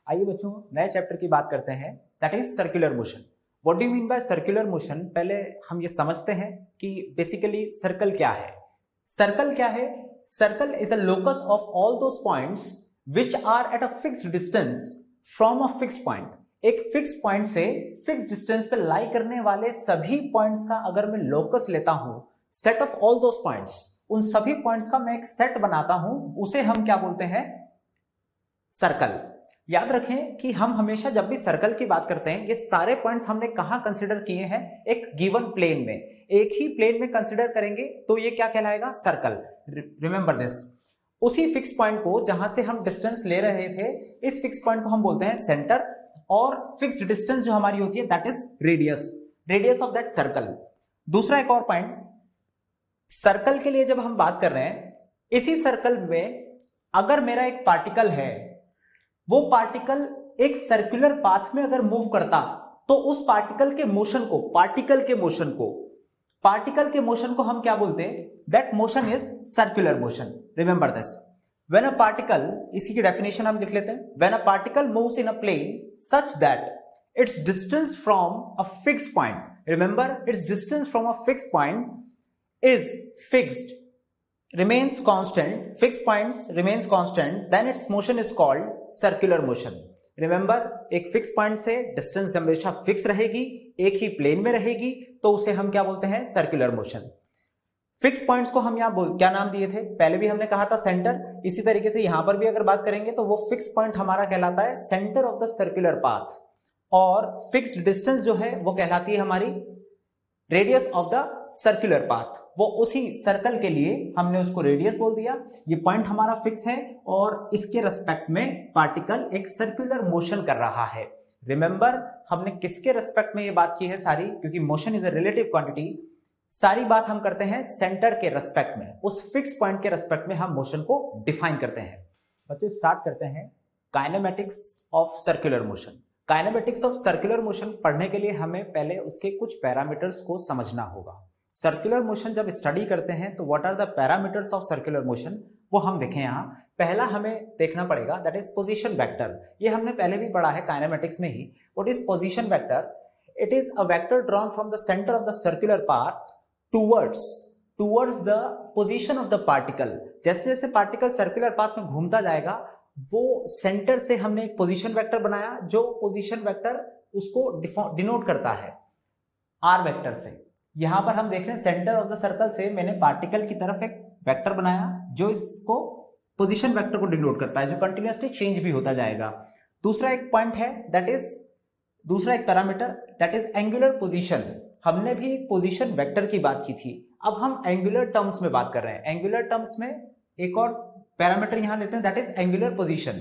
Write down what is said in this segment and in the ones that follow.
आइए बच्चों नए चैप्टर की बात करते हैं, that is circular motion. What do you mean by circular motion? पहले हम ये समझते हैं कि बेसिकली सर्कल क्या है। सर्कल क्या है? Circle is a locus of all those points which are at a fixed distance from a fixed point. एक फिक्स पॉइंट से फिक्स डिस्टेंस पे लाई करने वाले सभी पॉइंट्स का अगर मैं लोकस लेता हूं, set of all those points, उन सभी पॉइंट्स का मैं एक सेट बनाता हूं, उसे हम क्या बोलते हैं? सर्कल। याद रखें कि हम हमेशा जब भी सर्कल की बात करते हैं, ये सारे पॉइंट्स हमने कहां कंसीडर किए हैं? एक गिवन प्लेन में, एक ही प्लेन में कंसीडर करेंगे तो ये क्या कहलाएगा? सर्कल। Remember this. उसी फिक्स पॉइंट को जहां से हम डिस्टेंस ले रहे थे, इस फिक्स पॉइंट को हम बोलते हैं सेंटर, और फिक्स्ड डिस्टेंस जो हमारी होती है that is radius, radius of that circle. दूसरा एक और पॉइंट, सर्कल के लिए जब हम बात कर रहे हैं, इसी सर्कल में अगर मेरा एक पार्टिकल है, वो पार्टिकल एक सर्कुलर पाथ में अगर मूव करता, तो उस पार्टिकल के मोशन को, पार्टिकल के मोशन को हम क्या बोलते हैं? That motion is circular motion. Remember this. When a particle, इसी की डेफिनेशन हम लिख लेते हैं, when a particle moves in a plane such that its distance from a fixed point, remember its distance from a fixed point is fixed, remains constant, fixed points remains constant, then its motion is called circular motion. Remember, एक fix point से distance हमेशा fix रहेगी, एक ही plane में रहेगी, तो उसे हम क्या बोलते हैं? Circular motion. फिक्स पॉइंट्स को हम यहाँ क्या नाम दिए थे? पहले भी हमने कहा था सेंटर, इसी तरीके से यहां पर भी अगर बात करेंगे तो वो फिक्स पॉइंट हमारा कहलाता है centre of the circular path, और फिक्स्ड डिस्टेंस जो है वो कहलाती है हमारी radius of the circular path. वो उसी सर्कल के लिए हमने उसको रेडियस बोल दिया। ये पॉइंट हमारा फिक्स है और इसके रेस्पेक्ट में पार्टिकल एक सर्कुलर मोशन कर रहा है। रिमेंबर, हमने किसके रेस्पेक्ट में ये बात की है सारी? क्योंकि motion is a relative quantity, सारी बात हम करते हैं सेंटर के रेस्पेक्ट में, उस फिक्स पॉइंट के रेस्पेक्ट में हम मोशन को डिफाइन करते हैं। बच्चों स्टार्ट करते हैं kinematics of circular motion. Kinematics of circular motion पढ़ने के लिए हमें पहले उसके कुछ पैरामीटर्स को समझना होगा। सर्कुलर मोशन जब स्टडी करते हैं तो what are the parameters of circular motion, वो हम देखें। यहाँ पहला हमें देखना पड़ेगा दैट इज पोजीशन वेक्टर। ये हमने पहले भी पढ़ा है काइनेमेटिक्स में ही। What is position vector? It is a vector drawn from the centre of the circular path towards the position of the particle. जैसे जैसे पार्टिकल सर्कुलर पाथ में घूमता जाएगा, वो सेंटर से हमने एक पोजीशन वेक्टर बनाया, जो पोजीशन वेक्टर उसको डिनोट करता है आर वेक्टर से। यहां पर हम देख रहे हैं सेंटर ऑफ द सर्कल से मैंने पार्टिकल की तरफ एक वेक्टर बनाया जो इसको पोजीशन वेक्टर को डिनोट करता है, जो कंटिन्यूअसली चेंज भी होता जाएगा। दूसरा एक पॉइंट है दैट इज, दूसरा एक parameter that is angular position. हमने भी एक पोजीशन वेक्टर की बात की थी, अब हम एंगुलर टर्म्स में बात कर रहे हैं। एंगुलर टर्म्स में एक और पैरामीटर यहां लेते हैं that is angular position.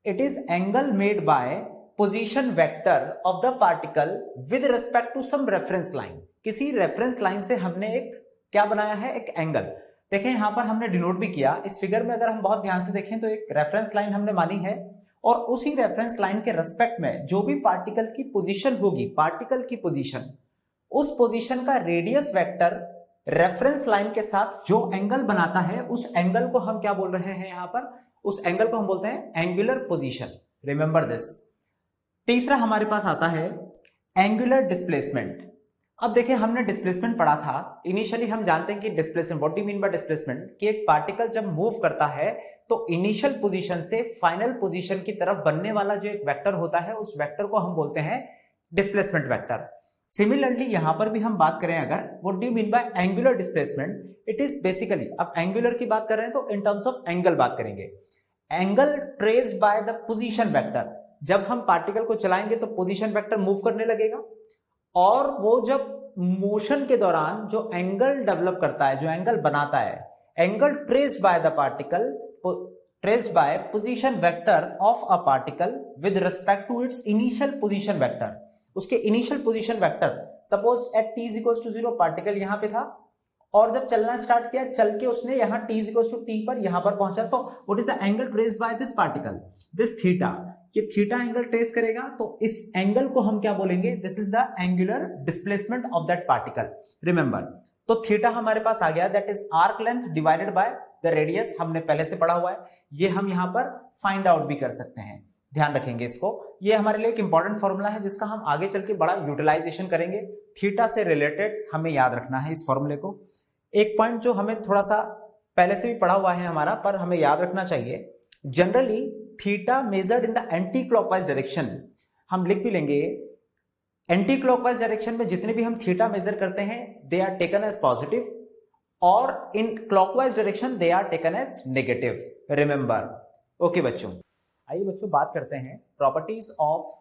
It is angle made by position vector of the particle with respect to some reference line. किसी रेफरेंस लाइन से हमने एक क्या बनाया है? एक एंगल। देखें यहां पर हमने डिनोट भी किया, इस फिगर में अगर हम बहुत ध्यान से देखें तो एक रेफरेंस लाइन हमने मानी है, और उसी रेफरेंस लाइन के रेस्पेक्ट में जो भी पार्टिकल की पोजीशन होगी, पार्टिकल की पोजीशन, उस पोजीशन का रेडियस वेक्टर रेफरेंस लाइन के साथ जो एंगल बनाता है, उस एंगल को हम क्या बोल रहे हैं? यहां पर उस एंगल को हम बोलते हैं एंगुलर पोजीशन। Remember this. तीसरा हमारे पास आता है एंगुलर डिस्प्लेसमेंट। अब देखिए हमने डिस्प्लेसमेंट पढ़ा था। इनिशियली हम जानते हैं कि displacement, what do you mean by displacement, कि एक पार्टिकल जब मूव करता है तो इनिशियल पोजीशन से फाइनल पोजीशन की तरफ बनने वाला जो एक वेक्टर होता है, उस वेक्टर को हम बोलते हैं डिस्प्लेसमेंट वेक्टर। सिमिलरली यहां पर भी हम बात करें अगर, what do you mean by angular displacement, it is basically, अब एंगुलर की बात कर रहे हैं तो इन टर्म्स ऑफ एंगल बात करेंगे। Angle traced by the position vector. जब हम पार्टिकल को चलाएंगे तो पोजीशन वेक्टर मूव करने लगेगा, और वो जब मोशन के दौरान जो एंगल डेवलप करता है, जो एंगल बनाता है, angle traced by the particle, traced by position vector of a particle with respect to its initial position vector. उसके initial position vector, suppose at t is equal to 0 particle यहां पे था, और जब चलना स्टार्ट किया, चल के उसने यहां t is equal to t पर यहां पर पहुंचा, तो what is the angle traced by this particle? This theta. ये थीटा एंगल ट्रेस करेगा, तो इस एंगल को हम क्या बोलेंगे? This is the angular displacement of that particle. Remember, तो थीटा हमारे पास आ गया, that is arc length divided by the radius. हमने पहले से पढ़ा हुआ है, ये हम यहां पर फाइंड आउट भी कर सकते हैं। ध्यान रखेंगे इसको। ये हमारे लिए एक इंपॉर्टेंट फॉर्मूला है जिसका हम आगे चल के बड़ा यूटिलाइजेशन करेंगे। थीटा से रिलेटेड हमें याद रखना है इस फॉर्मूले को। एक पॉइंट जो हमें थोड़ा सा पहले से भी पढ़ा हुआ है हमारा, पर हमें याद रखना चाहिए, generally theta measured in the anti clockwise direction, हम लिख भी लेंगे, एंटी क्लॉकवाइज डायरेक्शन में जितने भी हम थीटा मेजर करते हैं they are taken as positive, और in clockwise direction they are taken as negative, remember. Okay बच्चों, आइए बच्चों बात करते हैं प्रॉपर्टीज ऑफ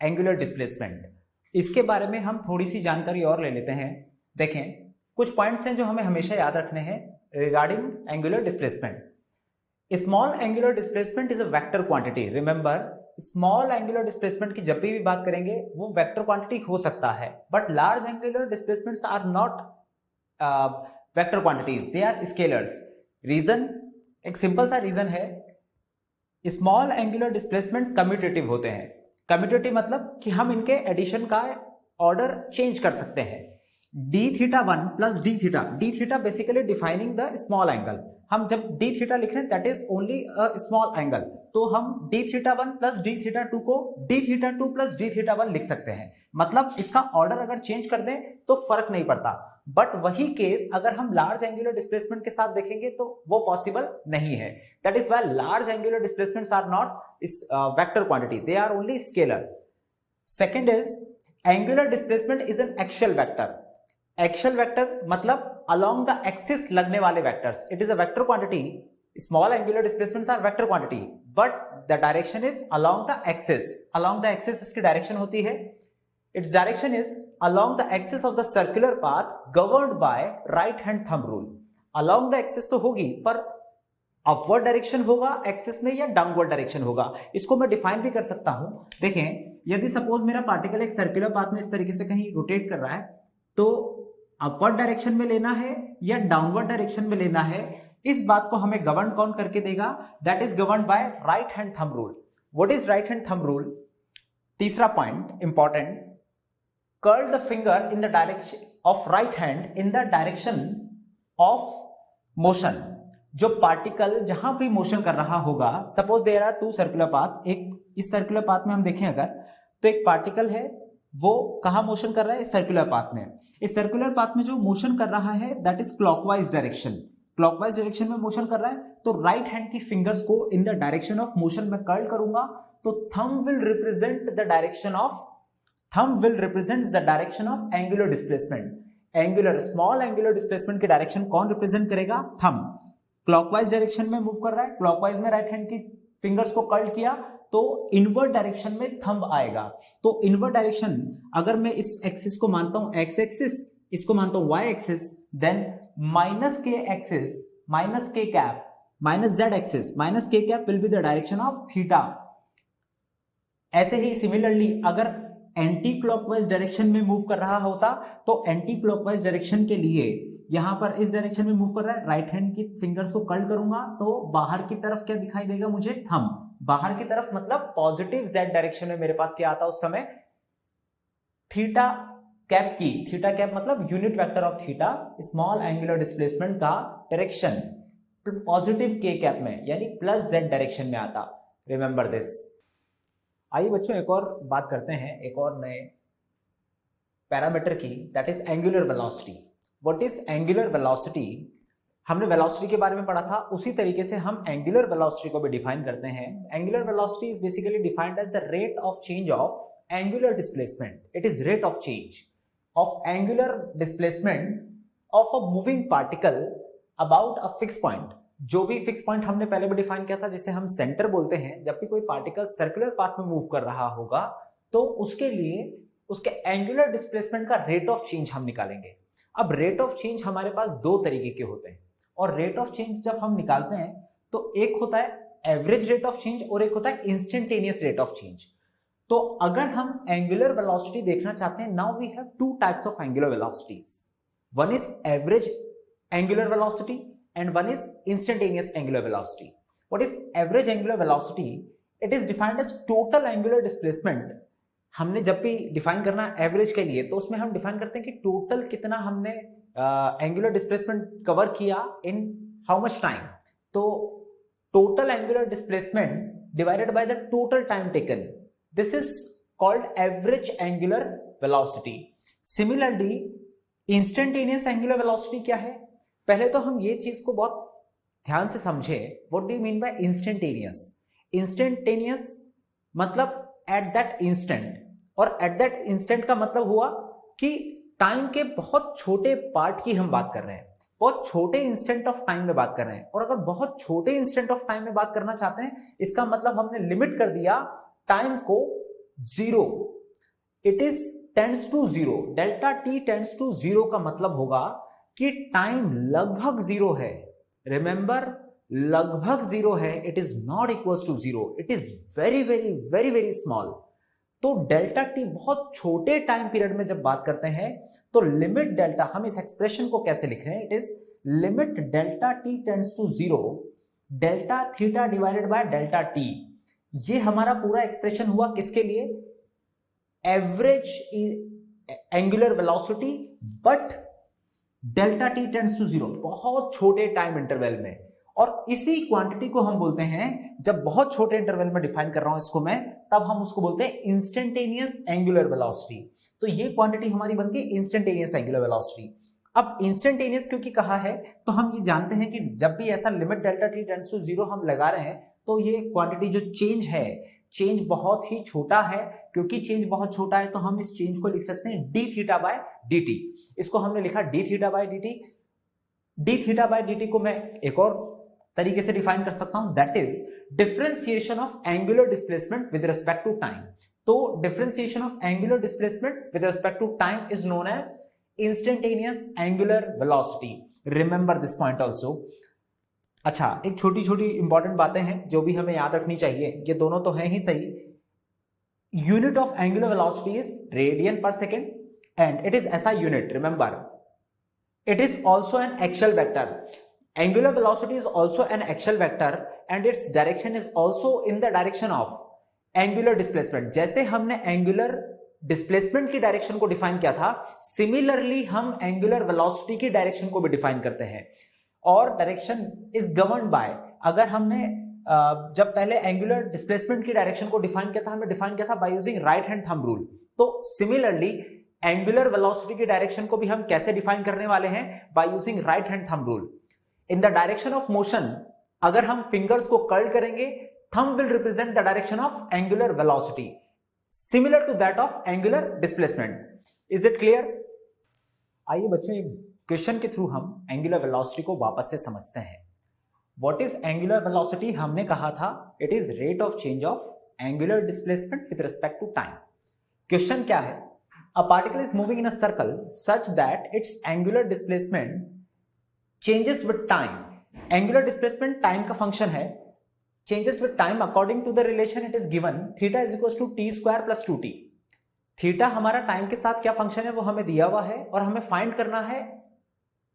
एंगुलर डिस्प्लेसमेंट। इसके बारे में हम थोड़ी सी जानकारी और ले लेते हैं। देखें, कुछ पॉइंट्स हैं जो हमें हमेशा याद रखने हैं regarding angular displacement. Small angular displacement is a vector quantity, remember. Small angular displacement की जब भी बात करेंगे वो वेक्टर क्वांटिटी हो सकता है, but large angular displacements are not vector quantities, they are scalars. Reason, एक सिंपल सा रीजन है, स्मॉल एंगुलर डिस्प्लेसमेंट कम्यूटेटिव होते हैं। कम्यूटेटिव मतलब कि हम इनके एडिशन का ऑर्डर चेंज कर सकते हैं। d theta 1 plus d theta, d theta basically defining the small angle. हम जब d थीटा लिख रहे हैं that is only a small angle, तो हम d theta 1 plus d theta 2 को d theta 2 plus d theta 1 लिख सकते हैं। मतलब इसका ऑर्डर अगर चेंज कर दें तो फर्क नहीं पड़ता। बट वही केस अगर हम लार्ज एंगुलर डिस्प्लेसमेंट के साथ देखेंगे तो वो पॉसिबल नहीं है। That is why large angular displacements are not vector quantity, they are only scalar. Second is angular displacement is an axial vector. Axial vector मतलब अलोंग द एक्सिस लगने वाले vectors, it is a vector quantity. Small angular displacements are vector quantity but the direction is along the axis. Along the axis इसकी direction होती है, its direction is along the axis of the circular path governed by right hand thumb rule। along the axis तो होगी, पर upward direction होगा axis में या downward direction होगा, इसको मैं डिफाइन भी कर सकता हूं। देखें, यदि सपोज मेरा पार्टिकल एक सर्कुलर पाथ में इस तरीके से कहीं रोटेट कर रहा है, तो अपवर्ड डायरेक्शन में लेना है या डाउनवर्ड डायरेक्शन में लेना है, इस बात को हमें गवर्न कौन करके देगा, that is govern by right hand thumb rule. What is right hand thumb rule? तीसरा point important, curl the finger in the direction of right hand in the direction of motion। जो particle जहां भी motion कर रहा होगा, suppose there are two circular paths, एक इस circular path में हम देखें अगर, तो एक पार्टिकल है वो कहां मोशन कर रहा है, इस सर्कुलर पाथ में। इस सर्कुलर पाथ में जो मोशन कर रहा है that is clockwise direction, clockwise direction में मोशन कर रहा है, तो राइट हैंड की फिंगर्स को इन द डायरेक्शन ऑफ मोशन में कर्ल करूंगा, तो thumb will represent the direction of, thumb will represents the direction of angular displacement। angular small angular displacement की डायरेक्शन कौन रिप्रेजेंट करेगा, thumb। क्लॉकवाइज डायरेक्शन में move कर रहा है, क्लॉकवाइज में राइट हैंड की फिंगर्स को कर्ल किया तो इनवर्ट डायरेक्शन में थंब आएगा। तो इनवर्ट डायरेक्शन अगर मैं इस एक्सिस को मानता हूं एक्स एक्सिस, इसको मानता हूं y axis, then minus k axis minus k cap minus z axis minus k cap will be the direction of theta. ऐसे ही सिमिलरली अगर एंटी क्लॉकवाइज डायरेक्शन में मूव कर रहा होता तो एंटी क्लॉकवाइज डायरेक्शन के लिए यहां पर इस डायरेक्शन में मूव कर रहा है, राइट हैंड की फिंगर्स को कर्ल करूंगा तो बाहर की तरफ क्या दिखाई देगा मुझे, थंब। बाहर की तरफ मतलब पॉजिटिव जेड डायरेक्शन में मेरे पास क्या आता उस समय, थीटा कैप की, थीटा कैप मतलब unit vector of theta, small angular displacement का डायरेक्शन पॉजिटिव के कैप में यानी प्लस जेड डायरेक्शन में आता, रिमेंबर दिस। आइए बच्चों एक और बात करते हैं एक और नए पैरामीटर की, that is angular velocity. What is angular velocity? हमने वेलोसिटी के बारे में पढ़ा था, उसी तरीके से हम एंगुलर वेलोसिटी को भी डिफाइन करते हैं। Angular velocity is basically defined as the rate of change of angular displacement. It is rate of change of angular displacement of a moving particle about a fix point. जो भी fix point हमने पहले भी define किया था जिसे हम centre बोलते हैं, जब भी कोई पार्टिकल सर्कुलर पाथ में मूव कर रहा होगा तो उसके लिए उसके एंगुलर डिस्प्लेसमेंट का रेट ऑफ चेंज हम निकालेंगे। अब रेट ऑफ चेंज हमारे पास दो तरीके के होते हैं, और रेट ऑफ चेंज जब हम निकालते हैं तो एक होता है एवरेज रेट ऑफ चेंज और एक होता है इंस्टेंटेनियस रेट ऑफ चेंज। तो अगर हम एंगुलर वेलोसिटी देखना चाहते हैं, now we have two types of angular velocities, one is average angular velocity and one is instantaneous angular velocity। What is average angular velocity? It is defined as total angular displacement। हमने जब भी define करना average के लिए तो उसमें हम define करते हैं कि टोटल कितना हमने एंगुलर डिस्प्लेसमेंट कवर किया इन हाउ मच टाइम। तो total angular displacement divided by the total time taken. This is called average angular velocity. Similarly, instantaneous angular velocity क्या है? पहले तो हम ये चीज को बहुत ध्यान से समझे. What do you mean by instantaneous? Instantaneous मतलब at that instant, और at that instant का मतलब हुआ कि टाइम के बहुत छोटे पार्ट की हम बात कर रहे हैं, बहुत छोटे इंस्टेंट ऑफ टाइम में बात कर रहे हैं. और अगर बहुत छोटे इंस्टेंट ऑफ टाइम में बात करना चाहते हैं, इसका मतलब हमने लिमिट कर दिया टाइम को zero. It is tends to zero. Delta t tends to zero का मतलब होगा कि टाइम लगभग जीरो है. रिमेंबर, लगभग जीरो है. It is not equal to zero. It is very very very very small. तो डेल्टा टी बहुत छोटे टाइम पीरियड में जब बात करते हैं तो लिमिट डेल्टा, हम इस एक्सप्रेशन को कैसे लिख रहे हैं? It is limit delta t tends to zero delta theta divided by delta t. ये हमारा पूरा एक्सप्रेशन हुआ किसके लिए? Average angular velocity but delta t tends to zero, बहुत छोटे टाइम इंटरवल में. और इसी क्वांटिटी को हम बोलते हैं, जब बहुत छोटे इंटरवल में डिफाइन कर रहा हूं इसको मैं, तब हम उसको बोलते हैं इंस्टेंटेनियस एंगुलर वेलोसिटी. तो ये क्वांटिटी हमारी बनती है इंस्टेंटेनियस एंगुलर वेलोसिटी. अब इंस्टेंटेनियस क्योंकि कहा है, तो हम ये जानते हैं कि जब भी ऐसा limit delta t tends to zero हम लगा रहे हैं, तो ये क्वांटिटी जो चेंज है, चेंज बहुत ही छोटा है. क्योंकि चेंज बहुत छोटा है तो हम इस चेंज को लिख सकते हैं D theta by d T. इसको हमने लिखा D theta by d T. D theta by d T को मैं एक और तरीके से डिफाइन कर सकता हूं, that is differentiation of angular displacement with respect to time. तो differentiation of angular displacement with respect to time is known as instantaneous angular velocity. Remember this point also. अच्छा, एक छोटी छोटी इंपॉर्टेंट बातें हैं जो भी हमें याद रखनी चाहिए. ये दोनों तो हैं ही सही. Unit of angular velocity is radian per second and it is SI unit. Remember, it is also an axial vector. Angular velocity is also an axial vector and its direction is also in the direction of angular displacement. जैसे हमने angular displacement की direction को define किया था, similarly हम angular velocity की direction को भी डिफाइन करते हैं. और डायरेक्शन इज गवर्न्ड बाय, अगर हमने जब पहले angular displacement की डायरेक्शन को डिफाइन किया था, हमने डिफाइन किया था by using right hand thumb rule. तो सिमिलरली एंगुलर वेलोसिटी की डायरेक्शन को भी हम कैसे डिफाइन करने वाले हैं? By using right hand thumb rule. In the direction of motion, अगर हम फिंगर्स को कर्ल करेंगे, thumb will represent the direction of angular velocity similar to that of angular displacement. Is it clear? आइए बच्चों, question के through हम angular velocity को वापस से समझते हैं. What is angular velocity? हमने कहा था it is rate of change of angular displacement with respect to time. Question क्या है? A particle is moving in a circle such that its angular displacement changes with time. Angular displacement time का function है. Changes with time according to the relation it is given. Theta is equals to t square plus 2t. Theta हमारा time के साथ क्या function है वो हमें दिया हुआ है, और हमें फाइंड करना है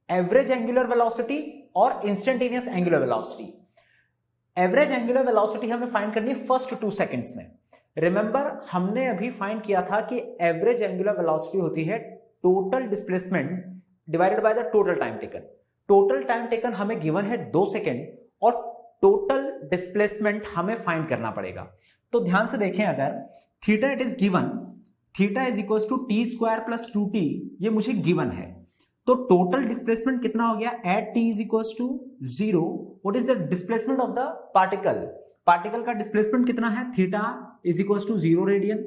एवरेज एंगुलर वेलोसिटी और instantaneous angular velocity. Average angular velocity हमें फाइंड करनी है फर्स्ट 2 सेकेंड्स में. रिमेंबर, हमने अभी फाइंड किया था कि एवरेज एंगुलर वेलोसिटी होती है total displacement divided by the total time taken. Total time taken हमें गिवन है 2 सेकेंड और टोटल डिस्प्लेसमेंट हमें फाइंड करना पड़ेगा. तो ध्यान से देखें, अगर theta it is given, theta is equal to t square plus 2t, ये मुझे गिवन है. तो टोटल डिस्प्लेसमेंट कितना हो गया? At t is equal to 0. What is the displacement of the particle? Particle का डिस्प्लेसमेंट कितना है? Theta is equal to 0 radian.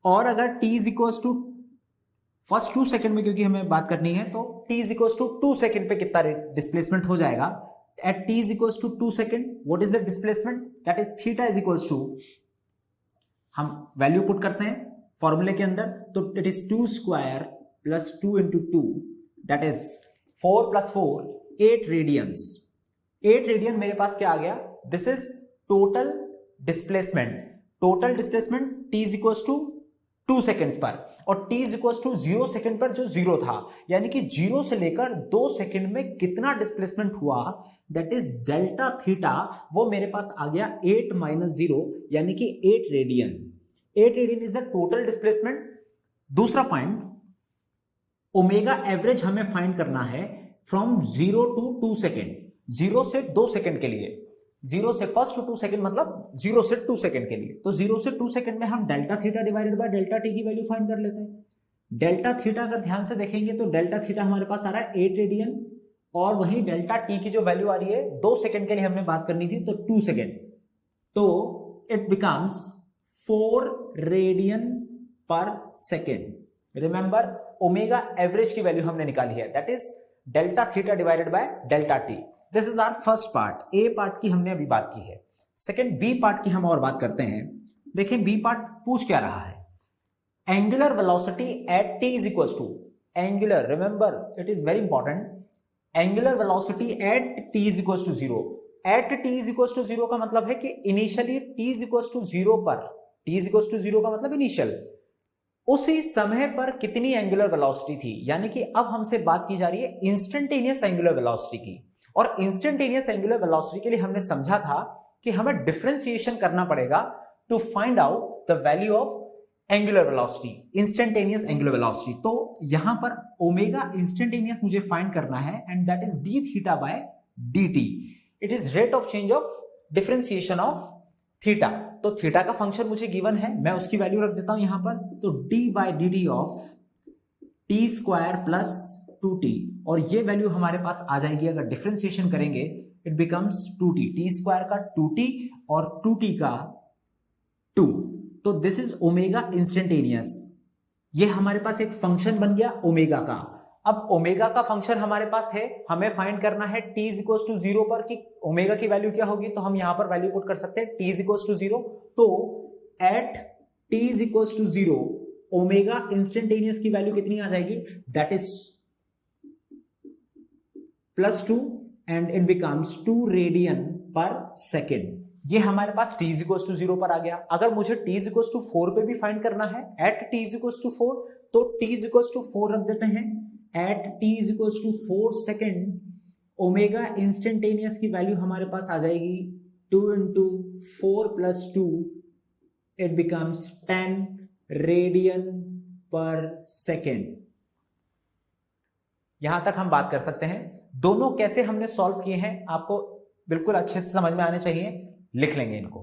और अगर t is equal to first 2 second में, क्योंकि हमें बात करनी है, तो t is equal to 2 second पे कितना डिस्प्लेसमेंट हो जाएगा? At t is equal to 2 second, what is the displacement? That is theta is equal to, हम वैल्यू पुट करते हैं फॉर्मूले के अंदर, तो it is 2 square plus 2 into 2, that is 4 plus 4 8 radians. 8 radian मेरे पास क्या आ गया? This is total displacement. Total displacement t is equal to 2 seconds पर, और t is equal to 0 second पर जो 0 था, यानी कि 0 से लेकर 2 सेकेंड में कितना डिस्प्लेसमेंट हुआ, दैट इज डेल्टा थीटा, वो मेरे पास आ गया 8 माइनस 0, यानी कि 8 radian. 8 radian is the total displacement. दूसरा पॉइंट, ओमेगा एवरेज हमें फाइंड करना है फ्रॉम 0 टू 2 सेकेंड, 0 से 2 सेकेंड के लिए. 0 से फर्स्ट टू 2 सेकंड मतलब 0 से 2 सेकंड के लिए, तो 0 से 2 सेकंड में हम delta theta divided by delta T की वैल्यू फाइंड कर लेते हैं। डेल्टा थीटा अगर ध्यान से देखेंगे तो डेल्टा थीटा हमारे पास आ रहा है 8 रेडियन, और वहीं डेल्टा टी की जो वैल्यू आ रही है 2 सेकंड के लिए हमने बात करनी थी, तो 2 सेकंड, तो it becomes 4 radian per second. Remember omega average की वैल्यू हमने निकाली है, that is delta theta divided by delta t. This is our first part, A part की हमने अभी बात की है। सेकेंड बी पार्ट की हम और बात करते हैं। देखिए बी पार्ट पूछ क्या रहा है, angular velocity at t is equal to, angular, remember it is very important, angular velocity at t is equal to 0। At t is equal to 0 का मतलब है कि initially t is equal to 0 पर, T is equal to 0 का मतलब initial, उसी समय पर कितनी एंगुलर वेलोसिटी थी, यानी कि अब हमसे बात की जा रही है इंस्टेंटेनियस एंगुलर वेलोसिटी की। और इंस्टेंटेनियस एंगुलर वेलोसिटी के लिए हमने समझा था कि हमें डिफरेंशिएशन करना पड़ेगा to find out the value of angular velocity, instantaneous angular velocity. तो यहां पर ओमेगा इंस्टेंटेनियस मुझे फाइंड करना है, and that is d theta by d t. It is rate of change of differentiation of theta. तो theta का function मुझे given है, मैं उसकी वैल्यू रख देता हूं यहां पर, तो d by d t of t square plus 2t, और ये वैल्यू हमारे पास आ जाएगी अगर डिफरेंशिएशन करेंगे, it becomes 2t, T square का 2t और 2t का 2, तो दिस इज ओमेगा इंस्टेंटेनियस। ये हमारे पास एक फंक्शन बन गया ओमेगा का। अब ओमेगा का फंक्शन हमारे पास है, हमें फाइंड करना है t इज इक्वल टू 0 पर कि ओमेगा की वैल्यू क्या होगी, तो हम यहां पर वैल्यू पुट कर सकते हैं t इज इक्वल टू 0। तो at t is equal to 0 omega instantaneous की वैल्यू कितनी आ जाएगी, that is +2 and it becomes 2 radian per second. ये हमारे पास t इज इक्वल टू 0 पर आ गया। अगर मुझे t इज इक्वल टू 4 पे भी फाइंड करना है, at t is equal to 4, तो t इज इक्वल टू 4 रख देते हैं, at t is equal to 4 second omega instantaneous की वैल्यू हमारे पास आ जाएगी 2 into 4 plus 2, it becomes 10 radian per second. यहां तक हम बात कर सकते हैं। दोनों कैसे हमने सॉल्व किए हैं आपको बिल्कुल अच्छे से समझ में आने चाहिए, लिख लेंगे इनको।